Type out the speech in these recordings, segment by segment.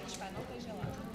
quente para não ter gelado.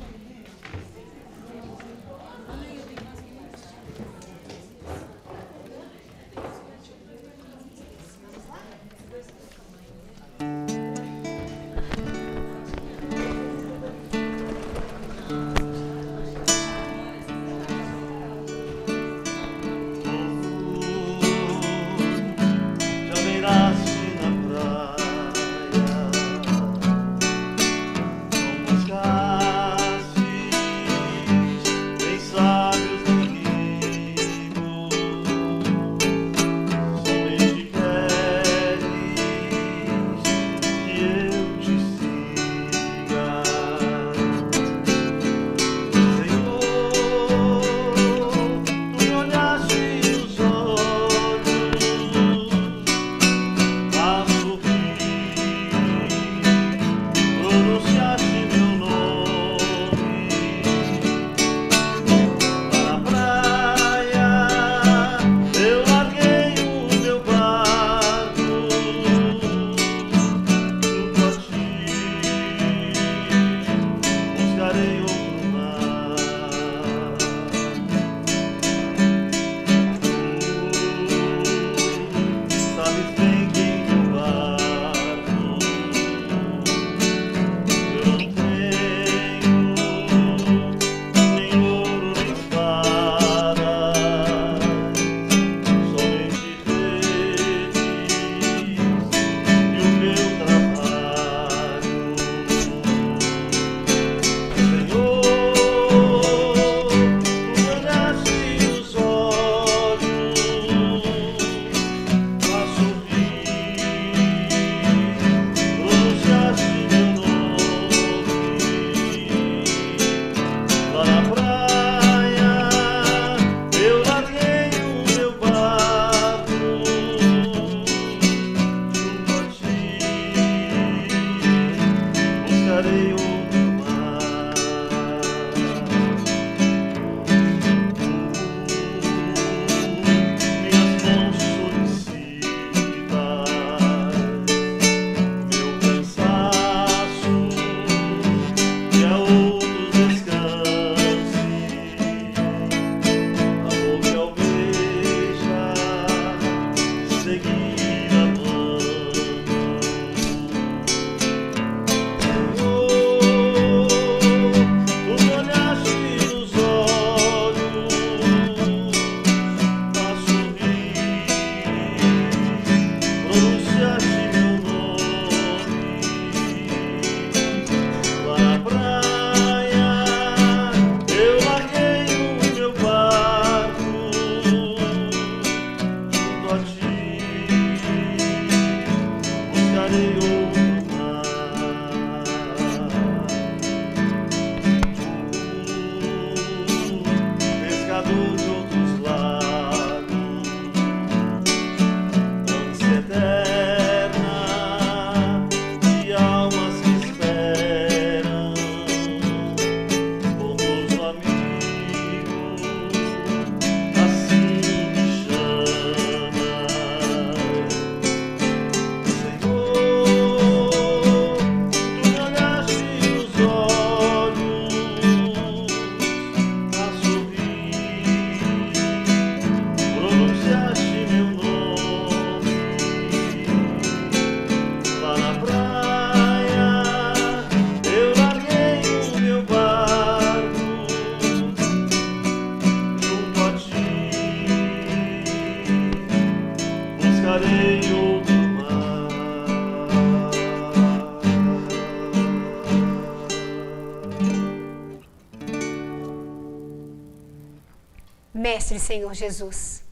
Mestre Senhor Jesus,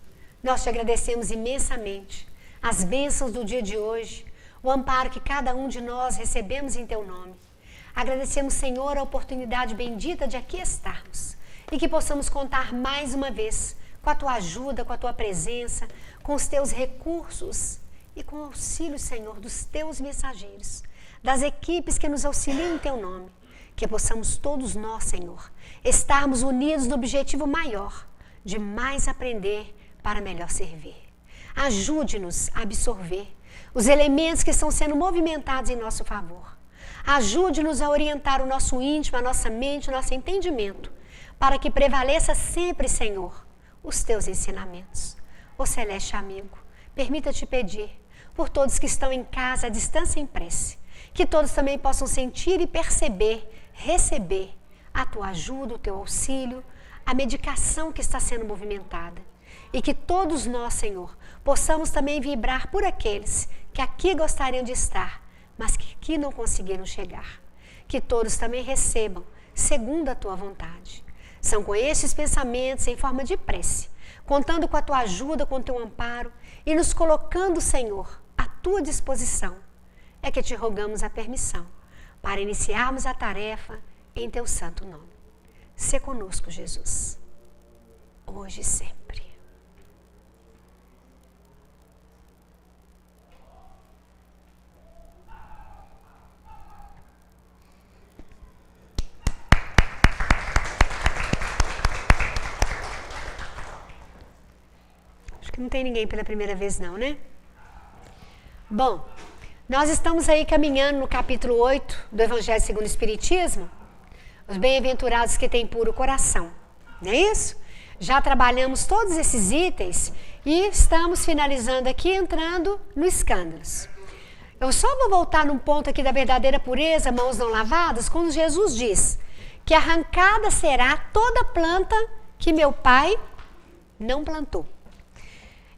nós te agradecemos imensamente as bênçãos do dia de hoje, o amparo que cada um de nós recebemos em teu nome. Agradecemos, Senhor, a oportunidade bendita de aqui estarmos e que possamos contar mais uma vez com a tua ajuda, com a tua presença, com os teus recursos e com o auxílio, Senhor, dos teus mensageiros, das equipes que nos auxiliam em teu nome. Que possamos todos nós, Senhor, estarmos unidos no objetivo maior de mais aprender para melhor servir. Ajude-nos a absorver os elementos que estão sendo movimentados em nosso favor. Ajude-nos a orientar o nosso íntimo, a nossa mente, o nosso entendimento, para que prevaleça sempre, Senhor, os teus ensinamentos. Ó celeste amigo, permita-te pedir por todos que estão em casa, à distância em prece, que todos também possam sentir e perceber, receber a tua ajuda, o teu auxílio, a medicação que está sendo movimentada. E que todos nós, Senhor, possamos também vibrar por aqueles que aqui gostariam de estar, mas que aqui não conseguiram chegar. Que todos também recebam, segundo a tua vontade. São com estes pensamentos, em forma de prece, contando com a tua ajuda, com o teu amparo e nos colocando, Senhor, à tua disposição, é que te rogamos a permissão para iniciarmos a tarefa em teu santo nome. Sê conosco, Jesus, hoje e sempre. Não tem ninguém pela primeira vez não, né? Bom, nós estamos aí caminhando no capítulo 8 do Evangelho segundo o Espiritismo, os bem-aventurados que têm puro coração, não é isso? Já trabalhamos todos esses itens e estamos finalizando aqui, entrando no escândalos. Eu só vou voltar num ponto aqui da verdadeira pureza, mãos não lavadas, quando Jesus diz que arrancada será toda planta que meu Pai não plantou.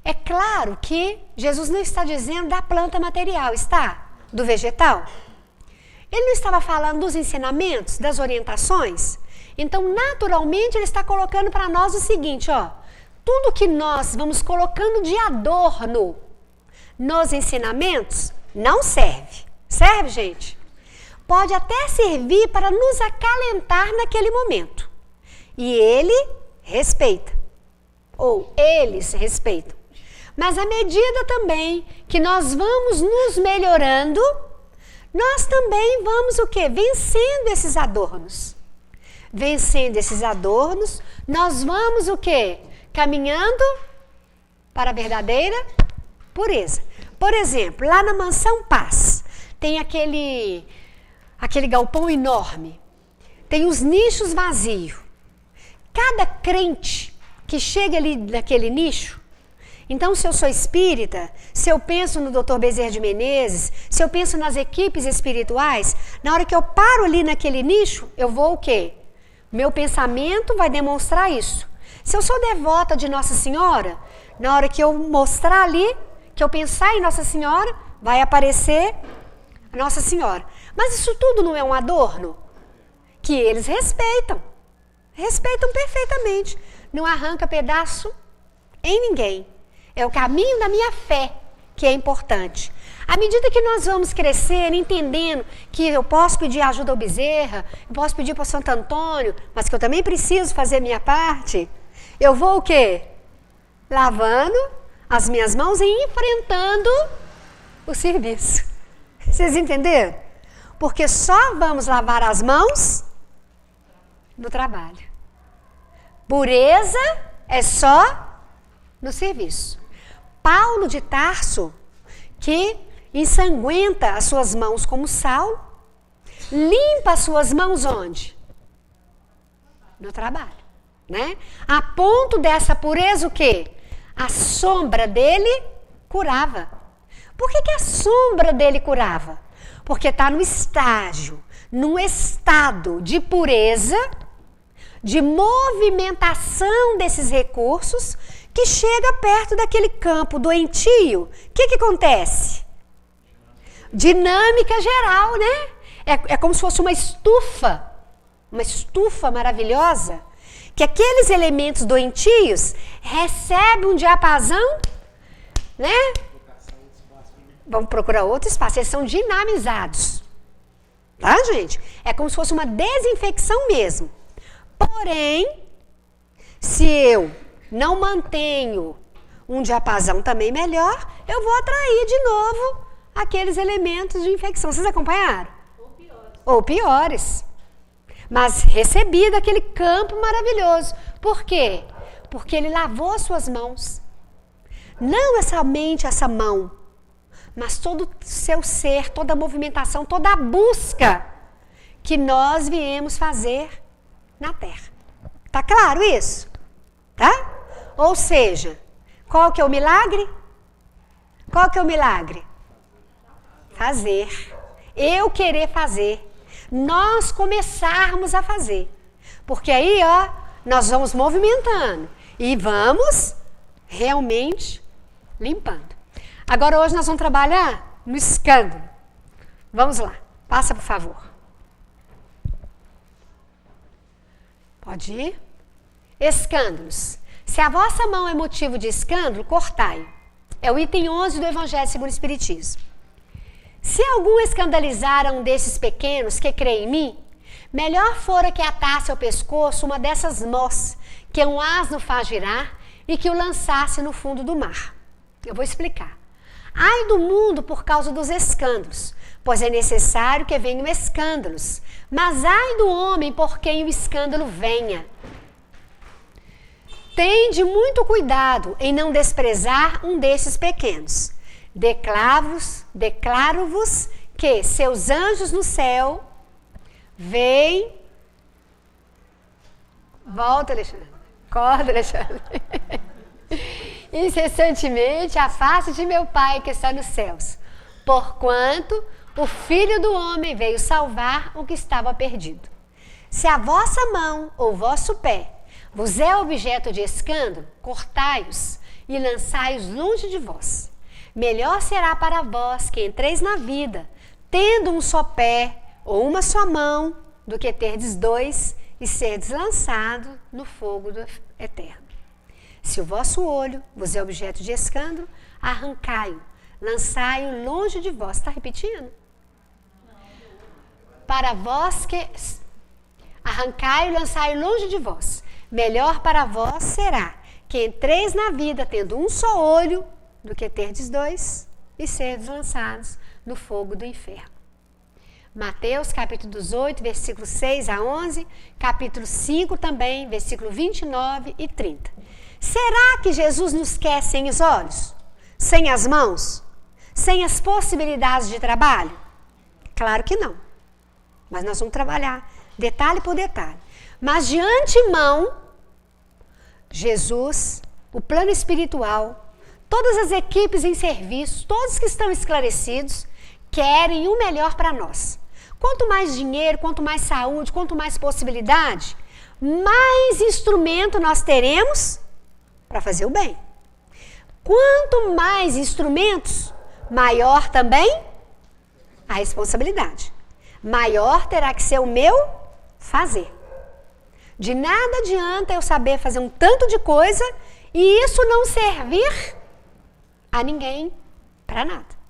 É claro que Jesus não está dizendo da planta material, está? Do vegetal. Ele não estava falando dos ensinamentos, das orientações. Então, naturalmente, ele está colocando para nós o seguinte, ó. Tudo que nós vamos colocando de adorno nos ensinamentos não serve. Serve, gente? Pode até servir para nos acalentar naquele momento. E ele respeita. Ou eles respeitam. Mas à medida também que nós vamos nos melhorando, nós também vamos o quê? Vencendo esses adornos. Vencendo esses adornos, nós vamos o quê? Caminhando para a verdadeira pureza. Por exemplo, lá na Mansão Paz, tem aquele galpão enorme. Tem os nichos vazios. Cada crente que chega ali naquele nicho, então, se eu sou espírita, se eu penso no Dr. Bezerra de Menezes, se eu penso nas equipes espirituais, na hora que eu paro ali naquele nicho, eu vou o quê? Meu pensamento vai demonstrar isso. Se eu sou devota de Nossa Senhora, na hora que eu mostrar ali, que eu pensar em Nossa Senhora, vai aparecer Nossa Senhora. Mas isso tudo não é um adorno? Que eles respeitam. Respeitam perfeitamente. Não arranca pedaço em ninguém. É o caminho da minha fé que é importante. À medida que nós vamos crescer, entendendo que eu posso pedir ajuda ao Bezerra, eu posso pedir para o Santo Antônio, mas que eu também preciso fazer a minha parte, eu vou o quê? Lavando as minhas mãos e enfrentando o serviço. Vocês entenderam? Porque só vamos lavar as mãos no trabalho. Pureza é só no serviço. Paulo de Tarso, que ensanguenta as suas mãos como sal, limpa as suas mãos onde? No trabalho, né? A ponto dessa pureza o quê? A sombra dele curava. Por que a sombra dele curava? Porque está no estágio, num estado de pureza, de movimentação desses recursos, que chega perto daquele campo doentio. O que acontece? Dinâmica geral, né? É como se fosse uma estufa maravilhosa, que aqueles elementos doentios recebem um diapasão, né? Vamos procurar outro espaço, eles são dinamizados. Tá, gente? É como se fosse uma desinfecção mesmo. Porém, se eu não mantenho um diapasão também melhor, eu vou atrair de novo aqueles elementos de infecção. Vocês acompanharam? Ou piores. Mas recebi daquele campo maravilhoso. Por quê? Porque ele lavou as suas mãos. Não somente essa mão, mas todo o seu ser, toda a movimentação, toda a busca que nós viemos fazer na terra. Tá claro isso? Tá? Ou seja, qual que é o milagre? Qual que é o milagre? Fazer. Eu querer fazer. Nós começarmos a fazer. Porque aí, ó, nós vamos movimentando e vamos realmente limpando. Agora hoje nós vamos trabalhar no escândalo. Vamos lá. Passa, por favor. Pode ir. Escândalos. Se a vossa mão é motivo de escândalo, cortai. É o item 11 do Evangelho segundo o Espiritismo. Se algum escandalizar a um desses pequenos que crê em mim, melhor fora que atasse ao pescoço uma dessas mós que um asno faz girar e que o lançasse no fundo do mar. Eu vou explicar. Ai do mundo por causa dos escândalos, pois é necessário que venham escândalos, mas ai do homem por quem o escândalo venha. Tende muito cuidado em não desprezar um desses pequenos. Declaro-vos que seus anjos no céu veem... Volta, Alexandre. Acorda, Alexandre. Incessantemente a face de meu Pai que está nos céus, porquanto o Filho do Homem veio salvar o que estava perdido. Se a vossa mão ou vosso pé vos é objeto de escândalo, cortai-os e lançai-os longe de vós. Melhor será para vós que entreis na vida, tendo um só pé ou uma só mão, do que terdes dois e serdes lançado no fogo do eterno. Se o vosso olho vos é objeto de escândalo, arrancai-o, lançai-o longe de vós. Está repetindo? Para vós que... Arrancai-o, lançai-o longe de vós. Melhor para vós será que entreis na vida tendo um só olho, do que terdes dois e serdes lançados no fogo do inferno. Mateus capítulo 18, versículos 6 a 11, capítulo 5 também, versículo 29 e 30. Será que Jesus nos quer sem os olhos? Sem as mãos? Sem as possibilidades de trabalho? Claro que não. Mas nós vamos trabalhar detalhe por detalhe. Mas de antemão, Jesus, o plano espiritual, todas as equipes em serviço, todos que estão esclarecidos, querem o melhor para nós. Quanto mais dinheiro, quanto mais saúde, quanto mais possibilidade, mais instrumento nós teremos para fazer o bem. Quanto mais instrumentos, maior também a responsabilidade. Maior terá que ser o meu fazer. De nada adianta eu saber fazer um tanto de coisa e isso não servir a ninguém para nada.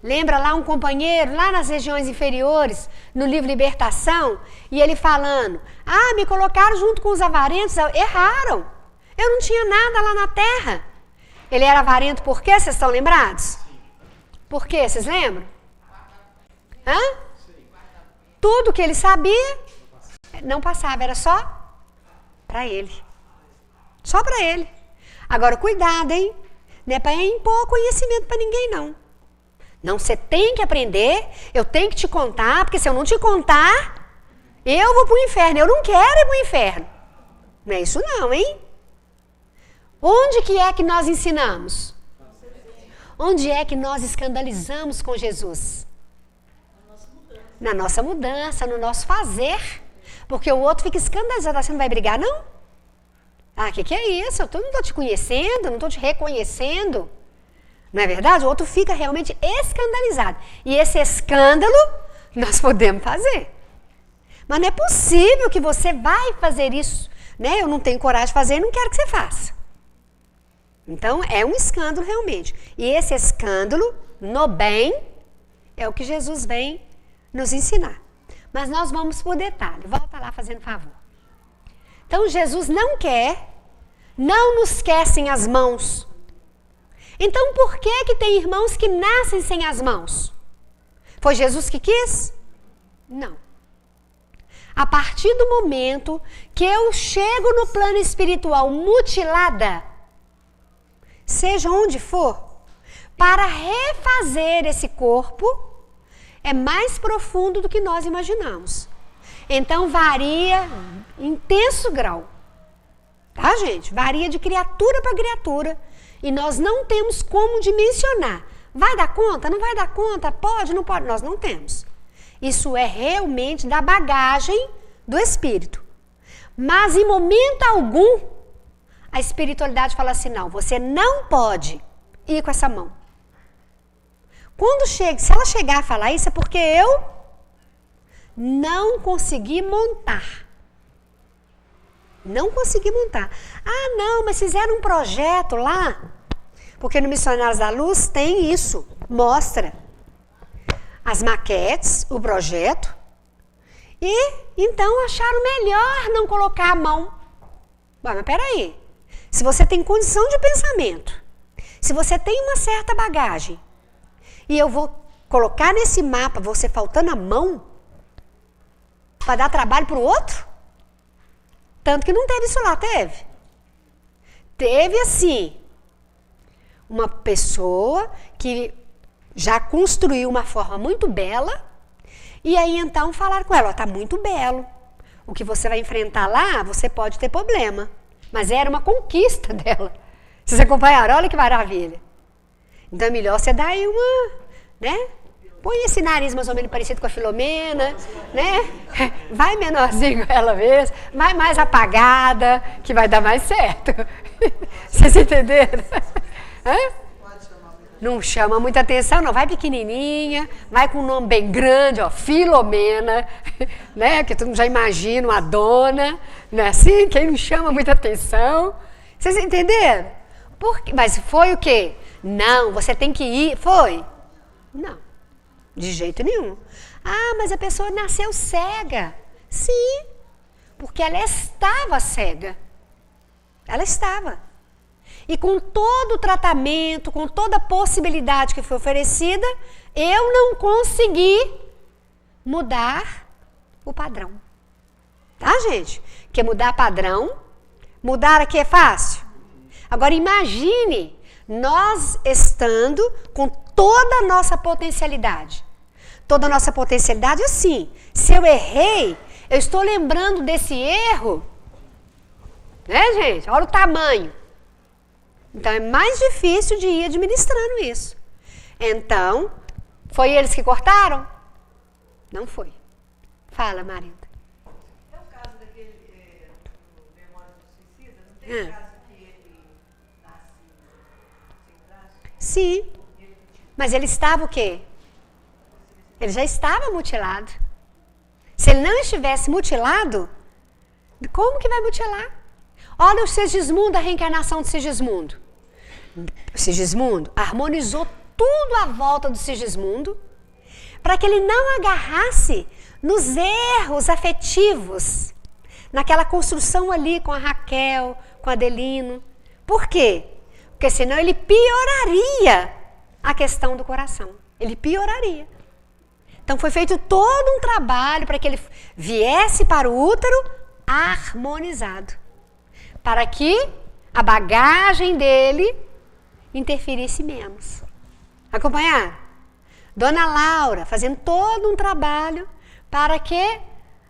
Lembra lá um companheiro, lá nas regiões inferiores, no livro Libertação, e ele falando, me colocaram junto com os avarentos, erraram, eu não tinha nada lá na terra. Ele era avarento por quê? Vocês estão lembrados? Por quê? Vocês lembram? Tudo que ele sabia, não passava, era só para ele. Só para ele. Agora, cuidado, hein? Não é para impor conhecimento para ninguém, não. Não, você tem que aprender, eu tenho que te contar, porque se eu não te contar, eu vou para o inferno. Eu não quero ir para o inferno. Não é isso não, hein? Onde que é que nós ensinamos? Onde é que nós escandalizamos com Jesus? Na nossa mudança, no nosso fazer. Porque o outro fica escandalizado. Você não vai brigar, não? O que é isso? Eu não estou te conhecendo, não estou te reconhecendo. Não é verdade? O outro fica realmente escandalizado. E esse escândalo nós podemos fazer. Mas não é possível que você vai fazer isso. Né? Eu não tenho coragem de fazer e não quero que você faça. Então, é um escândalo realmente. E esse escândalo, no bem, é o que Jesus vem nos ensinar. Mas nós vamos por detalhe. Volta lá fazendo favor. Então, Jesus não nos quer sem as mãos. Então, por que tem irmãos que nascem sem as mãos? Foi Jesus que quis? Não. A partir do momento que eu chego no plano espiritual mutilada, seja onde for, para refazer esse corpo é mais profundo do que nós imaginamos. Então varia em intenso grau. Tá, gente? Varia de criatura para criatura. E nós não temos como dimensionar. Vai dar conta? Não vai dar conta? Pode? Não pode? Nós não temos. Isso é realmente da bagagem do espírito. Mas em momento algum, a espiritualidade fala assim, não, você não pode ir com essa mão. Se ela chegar a falar isso, é porque eu não consegui montar. Não consegui montar. Ah, não, mas fizeram um projeto lá. Porque no Missionários da Luz tem isso. Mostra as maquetes, o projeto. E então acharam melhor não colocar a mão. Mas peraí. Se você tem condição de pensamento, se você tem uma certa bagagem, e eu vou colocar nesse mapa você faltando a mão, para dar trabalho para o outro? Tanto que não teve isso lá, teve? Teve assim, uma pessoa que já construiu uma forma muito bela, e aí então falaram com ela, está muito belo, o que você vai enfrentar lá, você pode ter problema. Mas era uma conquista dela. Vocês acompanharam? Olha que maravilha. Então é melhor você dar aí uma, né? Põe esse nariz mais ou menos parecido com a Filomena, né? Vai menorzinho ela mesmo, vai mais apagada, que vai dar mais certo. Vocês entenderam? Hã? Não chama muita atenção, não. Vai pequenininha, vai com um nome bem grande, ó, Filomena, né? Que todo mundo já imagina uma dona, não é assim? Quem não chama muita atenção. Vocês entenderam? Mas foi o quê? Não, você tem que ir. Foi? Não, de jeito nenhum. Ah, mas a pessoa nasceu cega. Sim, porque ela estava cega. Ela estava. E com todo o tratamento, com toda a possibilidade que foi oferecida, eu não consegui mudar o padrão. Tá, gente? Porque mudar padrão, mudar aqui é fácil. Agora imagine nós estando com toda a nossa potencialidade. Toda a nossa potencialidade assim. Se eu errei, eu estou lembrando desse erro. Né, gente? Olha o tamanho. Então é mais difícil de ir administrando isso. Então, foi eles que cortaram? Não foi. Fala, Marinda. É o caso daquele Memória do Suicida, não tem caso que ele nasce sem braço? Sim. Mas ele estava o quê? Ele já estava mutilado. Se ele não estivesse mutilado, como que vai mutilar? Olha o Sigismundo, a reencarnação do Sigismundo. O Sigismundo harmonizou tudo à volta do Sigismundo para que ele não agarrasse nos erros afetivos, naquela construção ali com a Raquel, com a Adelino. Por quê? Porque senão ele pioraria a questão do coração. Ele pioraria. Então foi feito todo um trabalho para que ele viesse para o útero harmonizado. Para que a bagagem dele interferisse menos. Acompanhar? Dona Laura fazendo todo um trabalho para que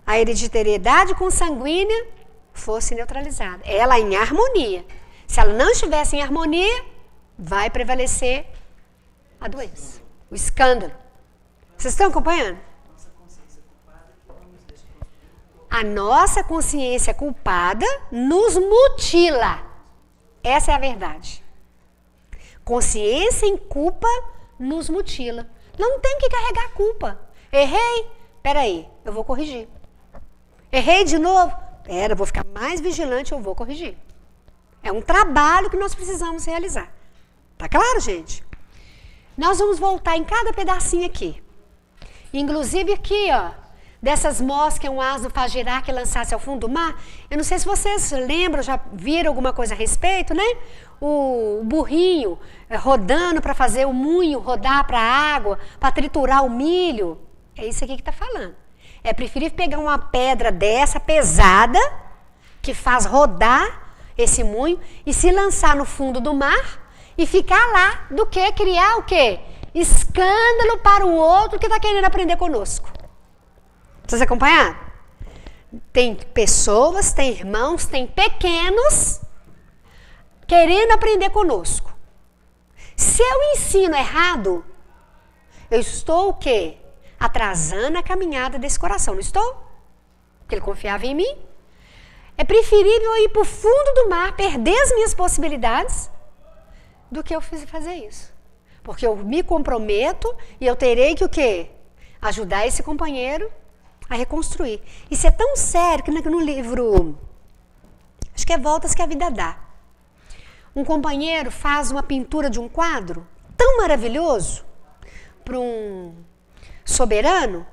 a hereditariedade consanguínea fosse neutralizada. Ela em harmonia. Se ela não estivesse em harmonia, vai prevalecer a doença, o escândalo. Vocês estão acompanhando? A nossa consciência culpada nos mutila. Essa é a verdade. Consciência em culpa nos mutila. Não tem que carregar a culpa. Errei? Peraí, eu vou corrigir. Errei de novo? Pera, eu vou ficar mais vigilante, eu vou corrigir. É um trabalho que nós precisamos realizar. Tá claro, gente? Nós vamos voltar em cada pedacinho aqui. Inclusive aqui, ó. Dessas mós que um asno faz girar que lançasse ao fundo do mar. Eu não sei se vocês lembram, já viram alguma coisa a respeito, né? O burrinho rodando para fazer o moinho rodar para a água, para triturar o milho. É isso aqui que está falando. É preferível pegar uma pedra dessa pesada, que faz rodar esse moinho, e se lançar no fundo do mar, e ficar lá do que criar o quê? Escândalo para o outro que está querendo aprender conosco. Vocês acompanharam? Tem pessoas, tem irmãos, tem pequenos querendo aprender conosco. Se eu ensino errado, eu estou o quê? Atrasando a caminhada desse coração, não estou? Porque ele confiava em mim. É preferível eu ir para o fundo do mar, perder as minhas possibilidades, do que eu fazer isso. Porque eu me comprometo e eu terei que o quê? Ajudar esse companheiro a reconstruir. Isso é tão sério que no livro, acho que é Voltas que a Vida Dá, um companheiro faz uma pintura de um quadro tão maravilhoso para um soberano,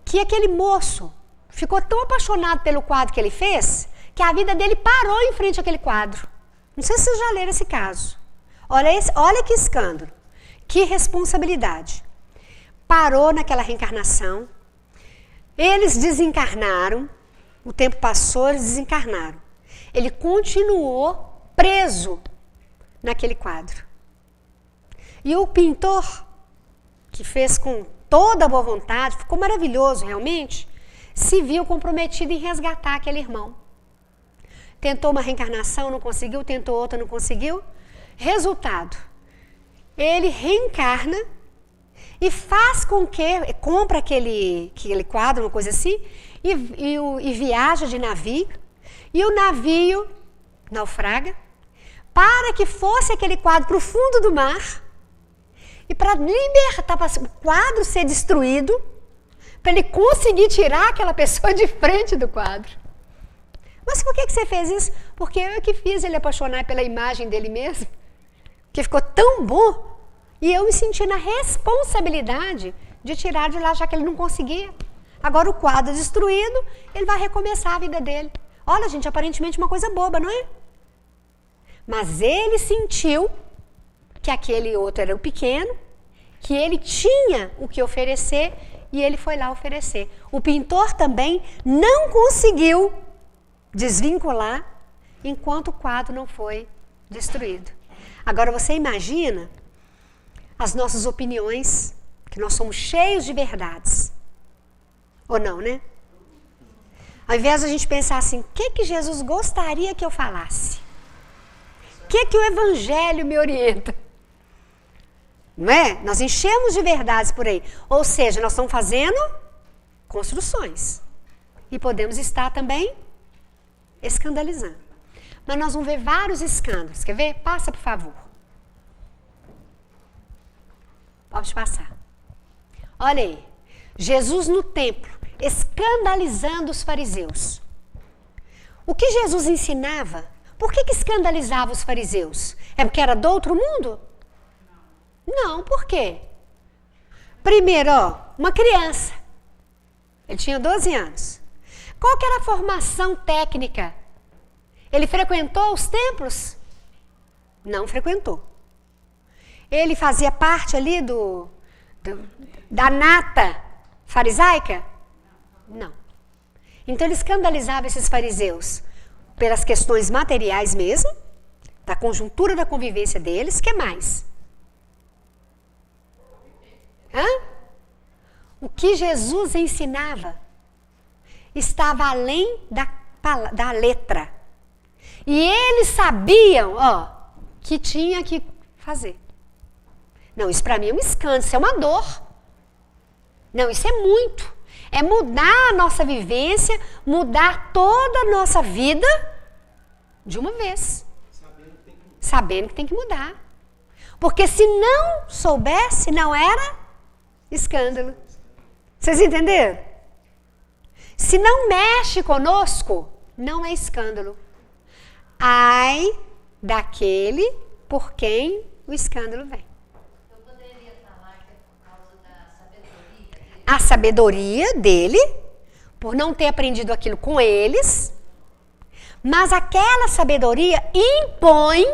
que aquele moço ficou tão apaixonado pelo quadro que ele fez, que a vida dele parou em frente àquele quadro. Não sei se vocês já leram esse caso. Olha que escândalo, que responsabilidade. Parou naquela reencarnação, eles desencarnaram, o tempo passou, eles desencarnaram. Ele continuou preso naquele quadro. E o pintor, que fez com toda a boa vontade, ficou maravilhoso realmente, se viu comprometido em resgatar aquele irmão. Tentou uma reencarnação, não conseguiu, tentou outra, não conseguiu. Resultado, ele reencarna e faz com que, compra aquele quadro, uma coisa assim, e viaja de navio, e o navio naufraga, para que fosse aquele quadro para o fundo do mar, e para libertar, para o quadro ser destruído, para ele conseguir tirar aquela pessoa de frente do quadro. Mas por que você fez isso? Porque eu que fiz ele apaixonar pela imagem dele mesmo, que ficou tão bom, e eu me senti na responsabilidade de tirar de lá, já que ele não conseguia. Agora o quadro destruído, ele vai recomeçar a vida dele. Olha, gente, aparentemente uma coisa boba, não é? Mas ele sentiu que aquele outro era o pequeno, que ele tinha o que oferecer, e ele foi lá oferecer. O pintor também não conseguiu desvincular enquanto o quadro não foi destruído. Agora você imagina as nossas opiniões, que nós somos cheios de verdades. Ou não, né? Ao invés de a gente pensar assim, o que Jesus gostaria que eu falasse? O que o Evangelho me orienta? Não é? Nós enchemos de verdades por aí. Ou seja, nós estamos fazendo construções. E podemos estar também escandalizando. Mas nós vamos ver vários escândalos. Quer ver? Passa, por favor. Pode passar. Olha aí. Jesus no templo, escandalizando os fariseus. O que Jesus ensinava? Por que escandalizava os fariseus? É porque era do outro mundo? Não, por quê? Primeiro, uma criança. Ele tinha 12 anos. Qual que era a formação técnica? Ele frequentou os templos? Não frequentou. Ele fazia parte ali da nata farisaica? Não. Então ele escandalizava esses fariseus pelas questões materiais mesmo, da conjuntura da convivência deles. O que mais? O que Jesus ensinava estava além da letra. E eles sabiam, que tinha que fazer. Não, isso para mim é um escândalo, isso é uma dor. Não, isso é muito. É mudar a nossa vivência, mudar toda a nossa vida de uma vez. Sabendo que tem que mudar. Porque se não soubesse, não era escândalo. Vocês entenderam? Se não mexe conosco, não é escândalo. Ai daquele por quem o escândalo vem. Eu poderia falar que é por causa da sabedoria dele. A sabedoria dele, por não ter aprendido aquilo com eles, mas aquela sabedoria impõe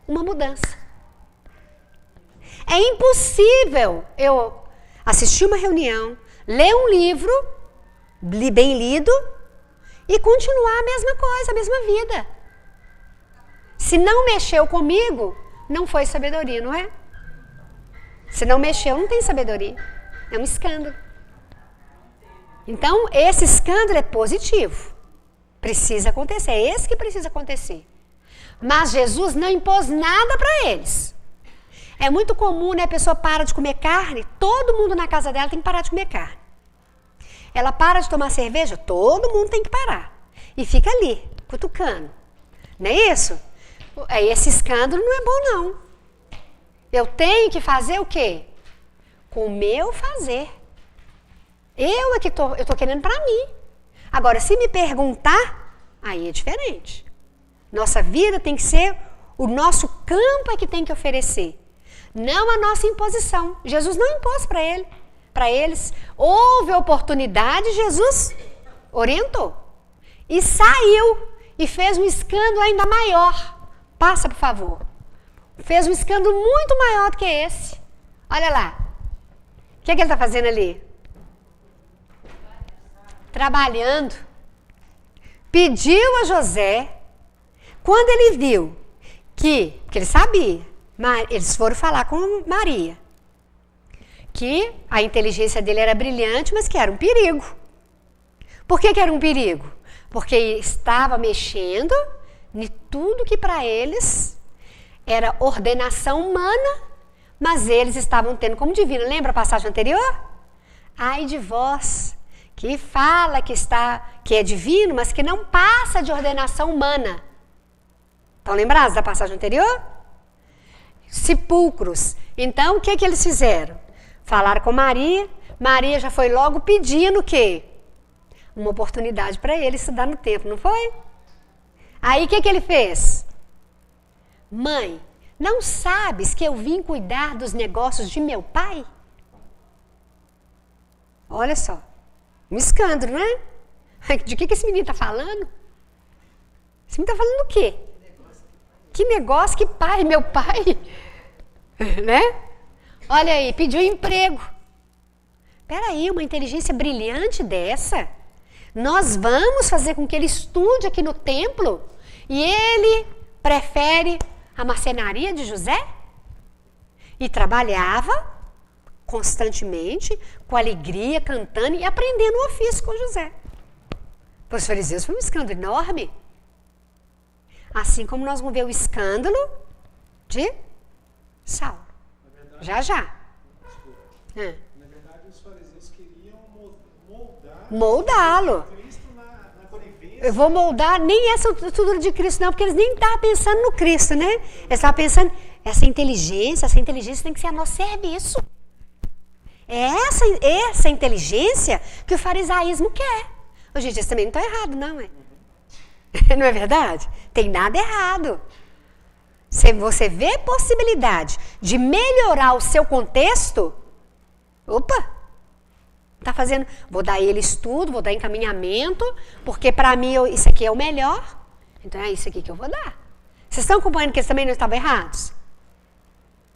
uma mudança. É impossível eu assistir uma reunião, ler um livro, bem lido, e continuar a mesma coisa, a mesma vida. Se não mexeu comigo, não foi sabedoria, não é? Se não mexeu, não tem sabedoria. É um escândalo. Então, esse escândalo é positivo. Precisa acontecer, é esse que precisa acontecer. Mas Jesus não impôs nada para eles. É muito comum, né? A pessoa para de comer carne, todo mundo na casa dela tem que parar de comer carne. Ela para de tomar cerveja, todo mundo tem que parar. E fica ali, cutucando. Não é isso? Esse escândalo não é bom, não. Eu tenho que fazer o quê? Com o meu fazer. Eu é que eu tô querendo para mim. Agora, se me perguntar, aí é diferente. Nossa vida tem que ser, o nosso campo é que tem que oferecer. Não a nossa imposição. Jesus não impôs para eles. Houve oportunidade, Jesus orientou. E saiu e fez um escândalo ainda maior. Passa, por favor. Fez um escândalo muito maior do que esse. Olha lá. O que ele está fazendo ali? Trabalhando. Pediu a José. Quando ele viu que ele sabia, eles foram falar com Maria, que a inteligência dele era brilhante, mas que era um perigo. Por que era um perigo? Porque estava mexendo em tudo que para eles era ordenação humana, mas eles estavam tendo como divino. Lembra a passagem anterior? Ai de vós, que fala que é divino, mas que não passa de ordenação humana. Estão lembrados da passagem anterior? Sepulcros. Então, o que eles fizeram? Falaram com Maria. Maria já foi logo pedindo o quê? Uma oportunidade para ele estudar no templo, não foi? Aí, o que ele fez? Mãe, não sabes que eu vim cuidar dos negócios de meu pai? Olha só. Um escândalo, não é? De que esse menino está falando? Esse menino está falando do quê? Que negócio, que pai, meu pai, né? Olha aí, pediu emprego. Peraí, uma inteligência brilhante dessa, nós vamos fazer com que ele estude aqui no templo e ele prefere a marcenaria de José? E trabalhava constantemente, com alegria, cantando e aprendendo o ofício com José. Para os fariseus foi um escândalo enorme. Assim como nós vamos ver o escândalo de Saulo. Verdade, já. Na verdade, os fariseus queriam moldá-lo. Cristo na conivência. Eu vou moldar nem essa estrutura de Cristo, não, porque eles nem estavam pensando no Cristo, né? Eles estavam pensando, essa inteligência tem que ser a nosso serviço. É essa inteligência que o farisaísmo quer. Gente, isso também não está errado, não é? Não é verdade? Tem nada errado. Se você vê possibilidade de melhorar o seu contexto, tá fazendo, vou dar ele estudo, vou dar encaminhamento, porque para mim isso aqui é o melhor, então é isso aqui que eu vou dar. Vocês estão acompanhando que eles também não estavam errados?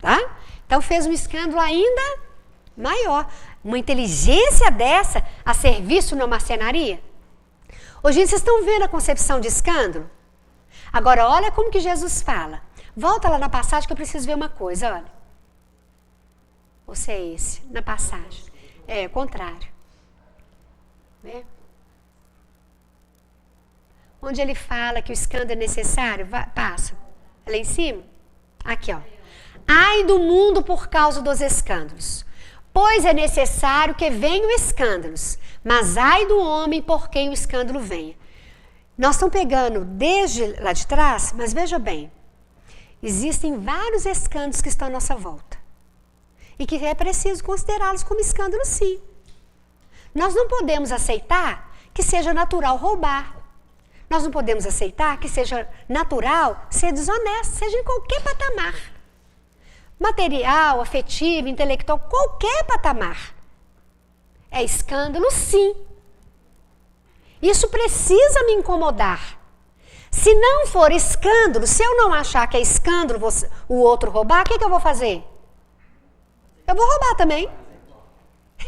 Tá? Então fez um escândalo ainda maior. Uma inteligência dessa a serviço na marcenaria. Hoje vocês estão vendo a concepção de escândalo? Agora, olha como que Jesus fala. Volta lá na passagem que eu preciso ver uma coisa, olha. Ou se é esse, na passagem. É, o contrário. Né? Onde ele fala que o escândalo é necessário, passa. Lá em cima? Aqui, ó. Ai do mundo por causa dos escândalos. Pois é necessário que venham escândalos, mas ai do homem por quem o escândalo venha. Nós estamos pegando desde lá de trás, mas veja bem, existem vários escândalos que estão à nossa volta. E que é preciso considerá-los como escândalos, sim. Nós não podemos aceitar que seja natural roubar. Nós não podemos aceitar que seja natural ser desonesto, seja em qualquer patamar. Material, afetivo, intelectual, qualquer patamar. É escândalo, sim. Isso precisa me incomodar. Se não for escândalo, se eu não achar que é escândalo o outro roubar, o que eu vou fazer? Eu vou roubar também.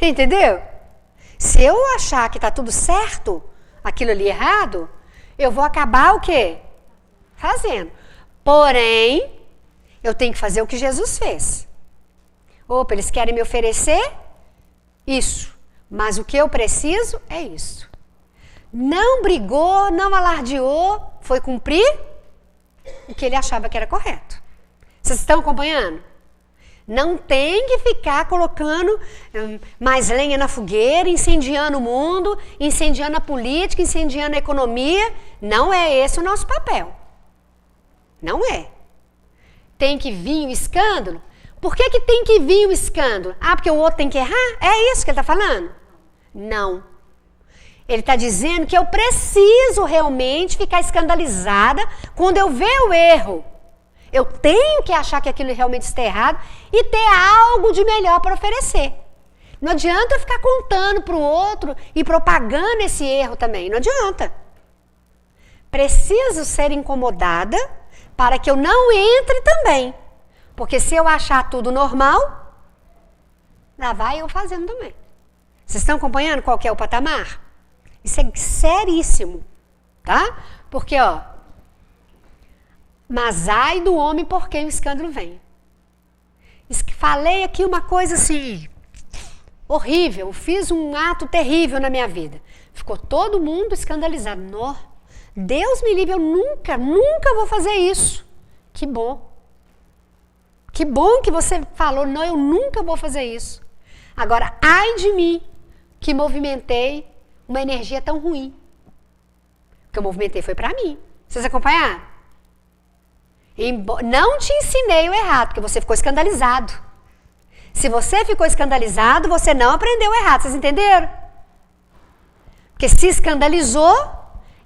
Entendeu? Se eu achar que está tudo certo, aquilo ali errado, eu vou acabar o quê? Fazendo. Porém, Eu tenho que fazer o que Jesus fez. Opa, eles querem me oferecer isso, mas o que eu preciso é isso. Não brigou, não alardeou, foi cumprir o que ele achava que era correto. Vocês estão acompanhando? Não tem que ficar colocando mais lenha na fogueira, incendiando o mundo, incendiando a política, incendiando a economia. Não é esse o nosso papel. Não é. Tem que vir o escândalo? Por que tem que vir o escândalo? Ah, porque o outro tem que errar? É isso que ele está falando? Não. Ele está dizendo que eu preciso realmente ficar escandalizada quando eu ver o erro. Eu tenho que achar que aquilo realmente está errado e ter algo de melhor para oferecer. Não adianta eu ficar contando para o outro e propagando esse erro também. Não adianta. Preciso ser incomodada para que eu não entre também. Porque se eu achar tudo normal, lá vai eu fazendo também. Vocês estão acompanhando qual que é o patamar? Isso é seríssimo, tá? Porque, mas ai do homem por quem o escândalo vem. Falei aqui uma coisa assim, horrível, fiz um ato terrível na minha vida. Ficou todo mundo escandalizado. Nó, Deus me livre, eu nunca vou fazer isso. Que bom. Que bom que você falou, não, eu nunca vou fazer isso. Agora, ai de mim, que movimentei uma energia tão ruim. O que eu movimentei foi para mim. Vocês acompanharam? Não te ensinei o errado, porque você ficou escandalizado. Se você ficou escandalizado, você não aprendeu o errado. Vocês entenderam? Porque se escandalizou,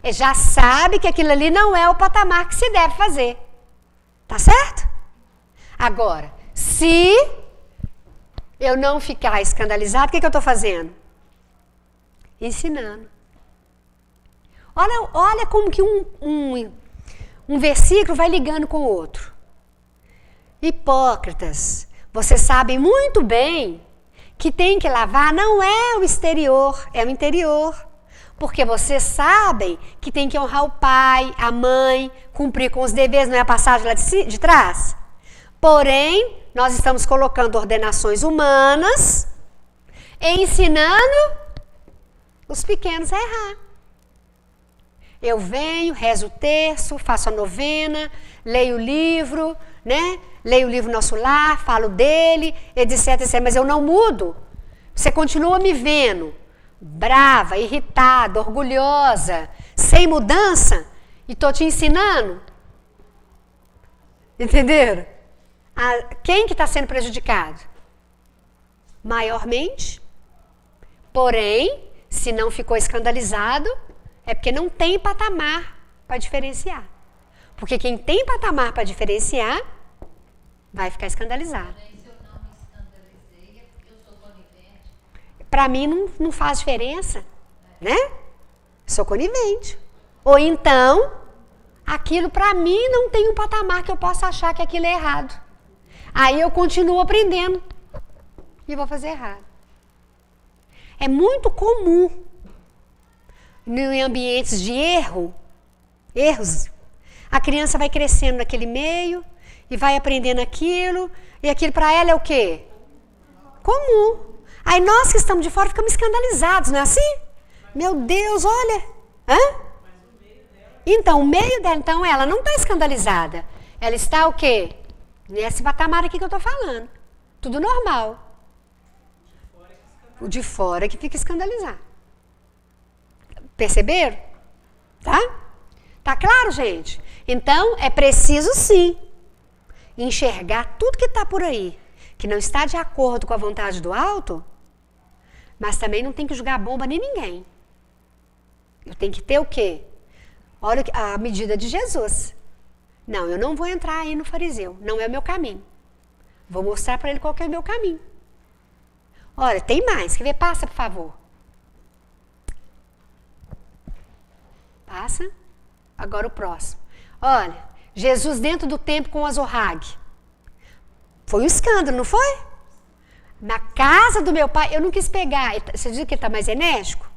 já sabe que aquilo ali não é o patamar que se deve fazer. Tá certo? Agora, se eu não ficar escandalizado, o que eu estou fazendo? Ensinando. Olha como que um versículo vai ligando com o outro. Hipócritas, vocês sabem muito bem que tem que lavar não é o exterior, é o interior. Porque vocês sabem que tem que honrar o pai, a mãe, cumprir com os deveres, não é a passagem lá de trás? Porém, nós estamos colocando ordenações humanas e ensinando os pequenos a errar. Eu venho, rezo o terço, faço a novena, leio o livro, né? Leio o livro Nosso Lar, falo dele, etc, etc. Mas eu não mudo. Você continua me vendo brava, irritada, orgulhosa, sem mudança, e estou te ensinando. Entenderam? Quem que está sendo prejudicado? Maiormente. Porém, se não ficou escandalizado, é porque não tem patamar para diferenciar. Porque quem tem patamar para diferenciar, vai ficar escandalizado. Se eu não me escandalizei, é porque eu sou conivente. Para mim não faz diferença, né? Sou conivente. Ou então, aquilo para mim não tem um patamar que eu possa achar que aquilo é errado. Aí eu continuo aprendendo e vou fazer errado. É muito comum em ambientes de erros, a criança vai crescendo naquele meio e vai aprendendo aquilo, e aquilo para ela é o quê? Comum. Aí nós que estamos de fora ficamos escandalizados, não é assim? Meu Deus, olha. Então, o meio dela, então, ela não está escandalizada. Ela está o quê? Nesse patamar aqui que eu estou falando. Tudo normal. O de fora que fica escandalizado. Perceberam? Tá? Tá claro, gente? Então, é preciso sim enxergar tudo que está por aí, que não está de acordo com a vontade do alto, mas também não tem que jogar bomba nem ninguém. Eu tenho que ter o quê? Olha a medida de Jesus. Não, eu não vou entrar aí no fariseu, não é o meu caminho. Vou mostrar para ele qual que é o meu caminho. Olha, tem mais, quer ver? Passa, por favor. Passa. Agora o próximo. Olha, Jesus dentro do templo com o azorrague. Foi um escândalo, não foi? Na casa do meu pai, eu não quis pegar. Você diz que ele está mais enérgico?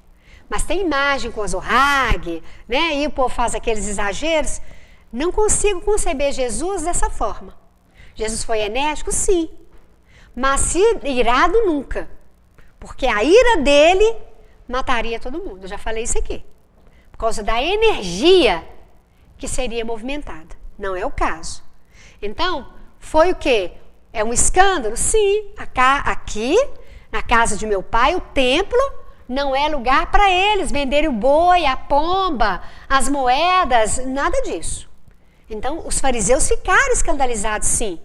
Mas tem imagem com azorrague, né? E o povo faz aqueles exageros. Não consigo conceber Jesus dessa forma. Jesus foi enérgico? Sim. Mas se irado, nunca. Porque a ira dele mataria todo mundo. Eu já falei isso aqui. Por causa da energia que seria movimentada. Não é o caso. Então, foi o quê? É um escândalo? Sim. Aqui, na casa de meu pai, o templo não é lugar para eles venderem o boi, a pomba, as moedas, nada disso. Então, os fariseus ficaram escandalizados, sim.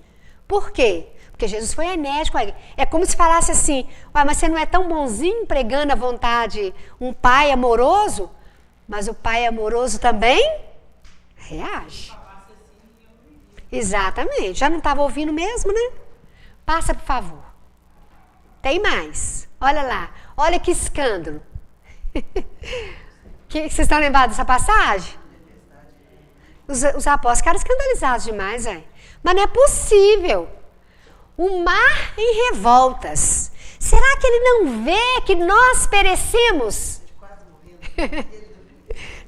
Por quê? Porque Jesus foi enérgico. É como se falasse assim, mas você não é tão bonzinho pregando à vontade um pai amoroso? Mas o pai amoroso também reage. Exatamente. Já não estava ouvindo mesmo, né? Passa, por favor. Tem mais. Olha lá. Olha que escândalo. Vocês estão lembrados dessa passagem? Os apóstolos ficaram escandalizados demais, mas não é possível. O mar em revoltas. Será que ele não vê que nós perecemos?